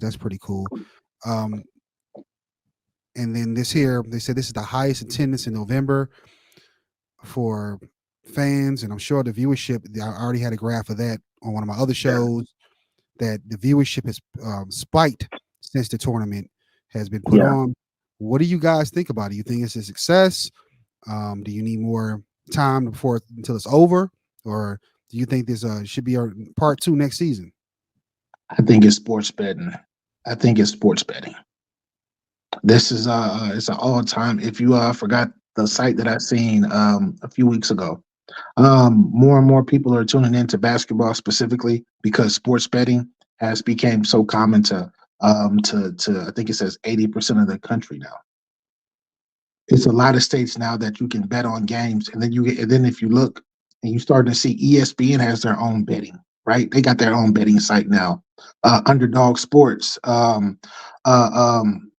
that's pretty cool. Um, and then this here, they said this is the highest attendance in November for fans, and I'm sure the viewership. I already had a graph of that on one of my other shows. That the viewership has spiked since the tournament has been put Yeah. on. What do you guys think about it? You think it's a success? Do you need more time until it's over, or do you think there's should be a part two next season? I think it's sports betting. I think it's sports betting. This is it's an all time. If you forgot the site that I seen a few weeks ago, more and more people are tuning into basketball specifically because sports betting has become so common to I think it says 80% of the country now. It's a lot of states now that you can bet on games, and then if you look and you start to see ESPN has their own betting, right? They got their own betting site now. Underdog Sports. Uh, um,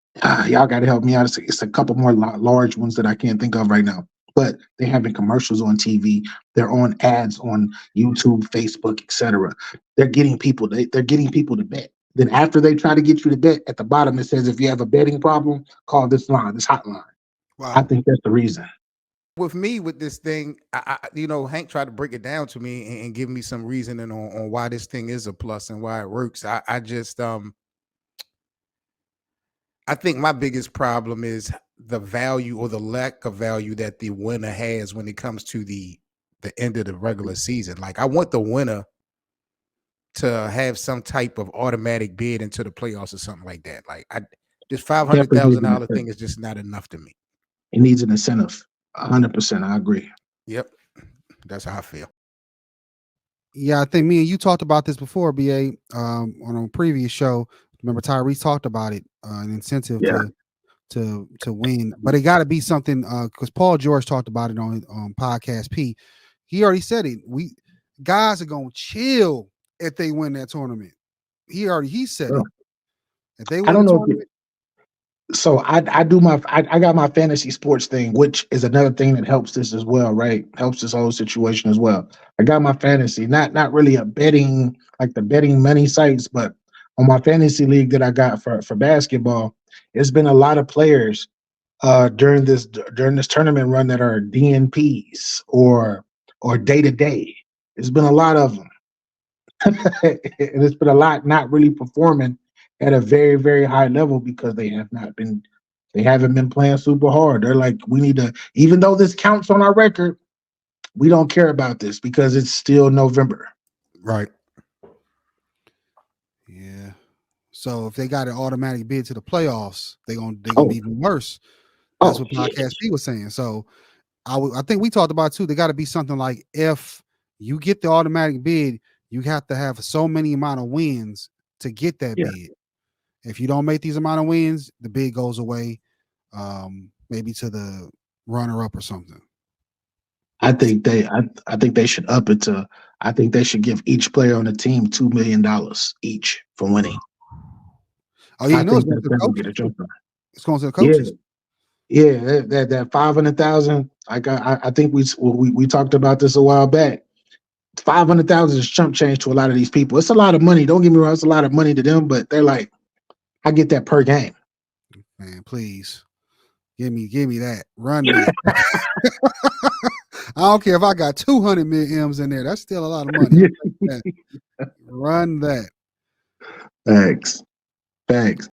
y'all got to help me out. It's a couple more large ones that I can't think of right now. But they having commercials on TV. They're on ads on YouTube, Facebook, etc. They're getting people. They're getting people to bet. Then after they try to get you to bet, at the bottom it says if you have a betting problem, call this line, this hotline. I Wow. think that's the reason. With me with this thing, Hank tried to break it down to me and give me some reasoning on why this thing is a plus and why it works. I just I think my biggest problem is the value or the lack of value that the winner has when it comes to the end of the regular season. Like I want the winner to have some type of automatic bid into the playoffs or something like that. Like this Definitely needs an $500,000 thing incentive. is just not enough to me. It needs an incentive. 100%. I agree. Yep, that's how I feel. Yeah, I think me and you talked about this before, BA, on a previous show. Remember Tyrese talked about it, an incentive Yeah. to win, but it got to be something because Paul George talked about it on podcast P. He already said it. We guys are gonna chill if they win that tournament. He said it. Well, If they I win the don't know if tournament, so I got my fantasy sports thing, which is another thing that helps this as well, right? Helps this whole situation as well. I got my fantasy, not really a betting like the betting money sites, but on my fantasy league that I got for basketball, it's been a lot of players during this tournament run that are DNPs or day to day. It's been a lot of them, and it's been a lot not really performing at a very very high level because they haven't been playing super hard. They're like, we need to, even though this counts on our record, we don't care about this because it's still November. Right. yeah. So if they got an automatic bid to the playoffs, they gonna Oh, be even worse. That's oh what yeah, podcast P was saying. So I think we talked about it too. They got to be something like if you get the automatic bid, you have to have so many amount of wins to get that yeah. bid. If you don't make these amount of wins, the bid goes away, maybe to the runner up or something. I think they should up it to. I think they should give each player on the team $2 million each for winning. Oh yeah, I you know think it's going that's to the going to get coaches. a jump on. It's going to the Yeah, coaches. yeah. That 500,000. Like I think we talked about this a while back. 500,000 is chump change to a lot of these people. It's a lot of money. Don't get me wrong, it's a lot of money to them, but they're like, I get that per game. Man, please give me that. Run that. I don't care if I got 200 million M's in there. That's still a lot of money. Yeah. That. Run that. Thanks. Thanks.